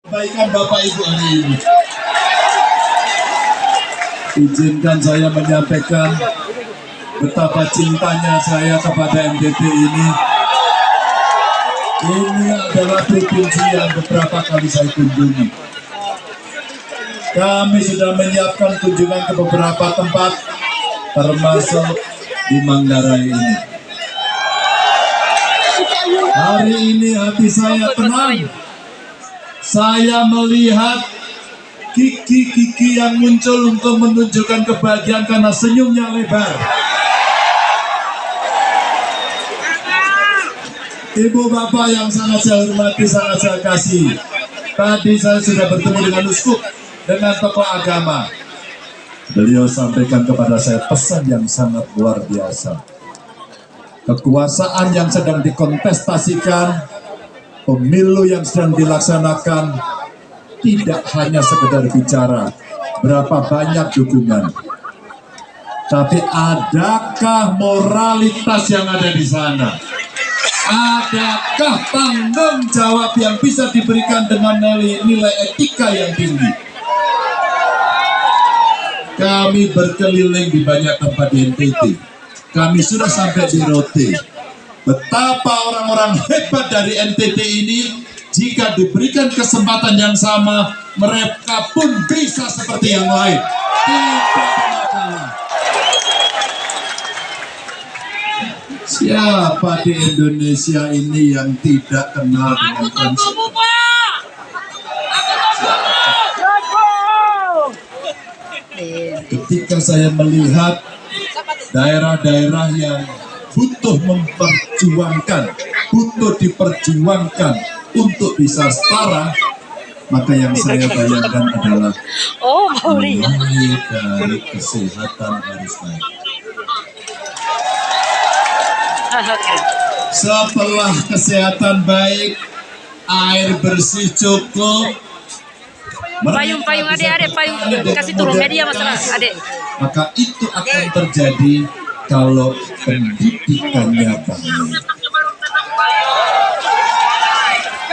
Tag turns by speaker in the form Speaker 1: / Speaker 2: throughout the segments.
Speaker 1: Kebaikan Bapak Ibu hari ini. Izinkan saya menyampaikan betapa cintanya saya kepada NTT ini. Ini adalah provinsi yang beberapa kali saya kunjungi. Kami sudah menyiapkan kunjungan ke beberapa tempat, termasuk di Manggarai ini. Hari ini hati saya tenang. Saya melihat kiki-kiki yang muncul untuk menunjukkan kebahagiaan karena senyumnya lebar. Ibu bapak yang sangat saya hormati, sangat saya kasih. Tadi saya sudah bertemu dengan uskup, dengan tokoh agama. Beliau sampaikan kepada saya pesan yang sangat luar biasa. Kekuasaan yang sedang dikontestasikan, pemilu yang sedang dilaksanakan, tidak hanya sekedar bicara berapa banyak dukungan, tapi adakah moralitas yang ada di sana? Adakah tanggung jawab yang bisa diberikan dengan nilai etika yang tinggi? Kami berkeliling di banyak tempat di NTT. Kami sudah sampai di Rote. Betapa orang-orang hebat dari NTT ini, jika diberikan kesempatan yang sama, mereka pun bisa seperti yang lain. Tidak pernah kalah. Siapa di Indonesia ini yang tidak kenal dengan konsep? Ketika saya melihat daerah-daerah yang butuh memperjuangkan, butuh diperjuangkan untuk bisa setara, maka yang saya bayangkan adalah mulai dari kesehatan harus baik. Setelah kesehatan baik, air bersih cukup,
Speaker 2: payung adik payung kasih turun media masalah adik,
Speaker 1: maka itu akan terjadi kalau pendidikannya baik.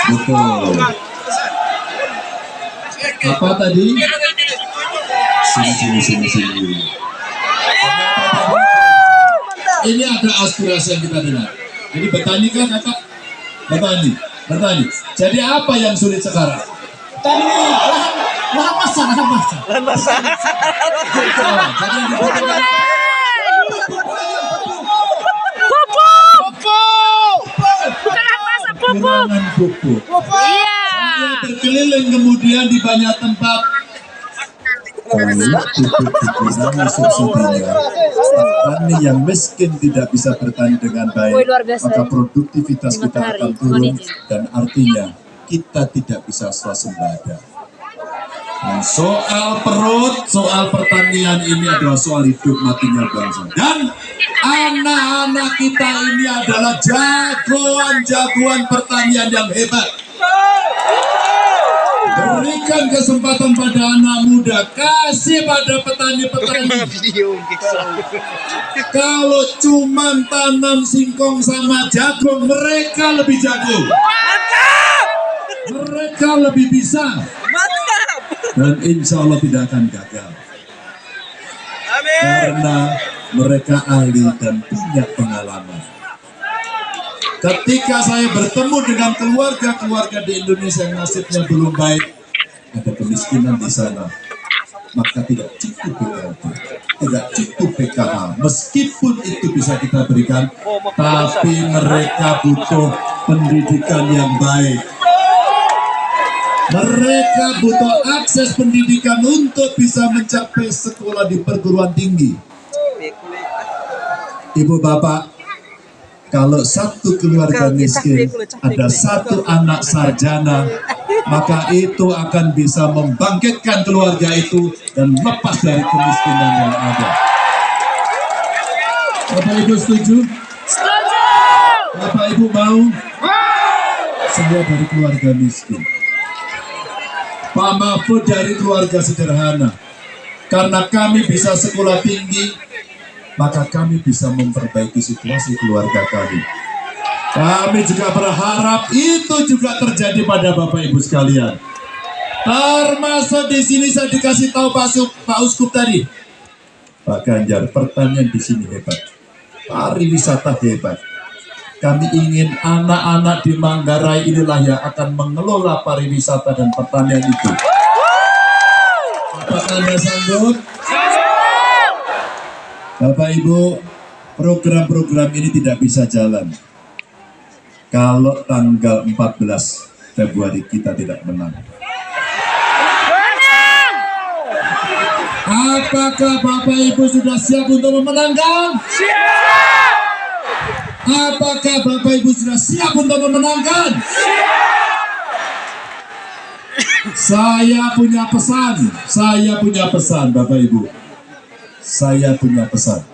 Speaker 1: Betul. Apa tadi? Sini. Ini ada aspirasi yang kita dengar. Jadi bertani kan kakak? Bertani. Jadi apa yang sulit sekarang? Lahan basah. Jadi yang dibutuhkan pupuk.
Speaker 2: Iya.
Speaker 1: Berkeliling kemudian di banyak tempat. Kalau pupuk masuk subsidinya, petani yang miskin tidak bisa bertani dengan baik, maka produktivitas kita akan turun dan artinya kita tidak bisa swasembada. Nah, soal perut, soal pertanian ini adalah soal hidup matinya bangsa. Dan anak-anak kita ini adalah jagoan pertanian yang hebat. Berikan kesempatan pada anak muda, kasih pada petani-petani. Kalau cuma tanam singkong sama jagung, mereka lebih jago. Mereka lebih bisa. Dan insya Allah tidak akan gagal. Karena mereka ahli dan punya pengalaman. Ketika saya bertemu dengan keluarga di Indonesia yang nasibnya belum baik, ada kemiskinan di sana, maka tidak cukup BLT, tidak cukup PKH. Meskipun itu bisa kita berikan, tapi mereka butuh pendidikan yang baik. Mereka butuh akses pendidikan untuk bisa mencapai sekolah di perguruan tinggi. Ibu bapak, kalau satu keluarga miskin ada satu anak sarjana, maka itu akan bisa membangkitkan keluarga itu dan lepas dari kemiskinan yang ada. Bapak Ibu setuju?
Speaker 2: Setuju.
Speaker 1: Bapak Ibu mau? Semua dari keluarga miskin. Pak Mahfud dari keluarga sederhana. Karena kami bisa sekolah tinggi, maka kami bisa memperbaiki situasi keluarga kami. Kami juga berharap itu juga terjadi pada Bapak Ibu sekalian. Termasuk di sini saya dikasih tahu Pak Uskup tadi. Pak Ganjar, pertanian di sini hebat, pariwisata hebat. Kami ingin anak-anak di Manggarai inilah yang akan mengelola pariwisata dan pertanian itu. Apakah Anda sanggup? Bapak Ibu, program-program ini tidak bisa jalan kalau tanggal 14 Februari kita tidak menang. Apakah Bapak Ibu sudah siap untuk memenangkan? Siap! Apakah Bapak Ibu sudah siap untuk memenangkan? Siap! Saya punya pesan Bapak Ibu. Saya punya pesan.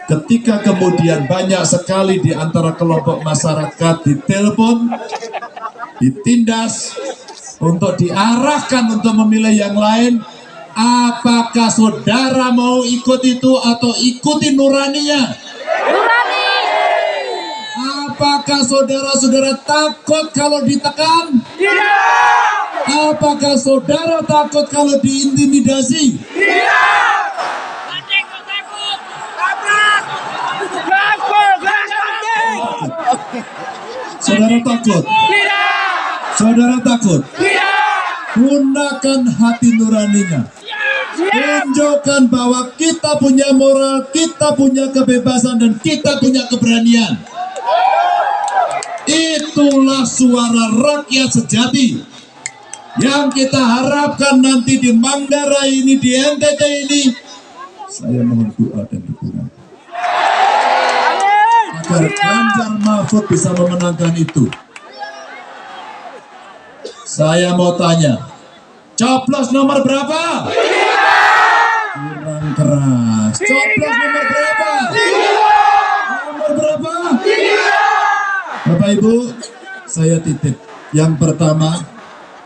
Speaker 1: Ketika kemudian banyak sekali di antara kelompok masyarakat ditelepon, ditindas, untuk diarahkan untuk memilih yang lain, apakah saudara mau ikut itu atau ikuti nuraninya? Nurani. Apakah saudara-saudara takut kalau ditekan? Tidak. Apakah saudara takut kalau diintimidasi? Tidak. Saudara takut? Tidak. Saudara takut? Tidak. Gunakan hati nuraninya. Tunjukkan bahwa kita punya moral, kita punya kebebasan, dan kita punya keberanian. Itulah suara rakyat sejati yang kita harapkan nanti di Manggarai ini, di NTT ini. Saya mohon doa dan dukungan agar Ganjar Mahfud bisa memenangkan itu. Saya mau tanya, coblos nomor berapa? Kurang keras. Coblos nomor berapa? Nomor berapa? Bapak Ibu, saya titip. Yang pertama,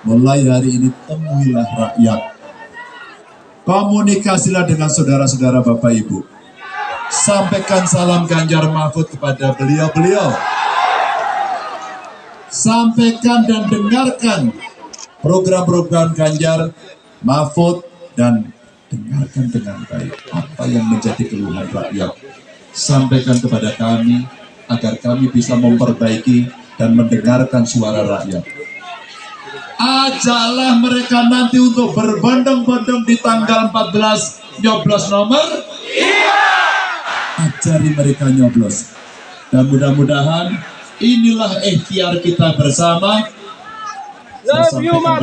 Speaker 1: mulai hari ini temuilah rakyat. Komunikasilah dengan saudara-saudara Bapak Ibu. Sampaikan salam Ganjar Mahfud kepada beliau-beliau. Sampaikan dan dengarkan program-program Ganjar Mahfud dan dengarkan dengan baik apa yang menjadi keluhan rakyat. Sampaikan kepada kami agar kami bisa memperbaiki dan mendengarkan suara rakyat. Ajaklah mereka nanti untuk berbondong-bondong di tanggal 14 nyoblos nomor. Ajari mereka nyoblos. Dan mudah-mudahan inilah ikhtiar kita bersama. Saya sampaikan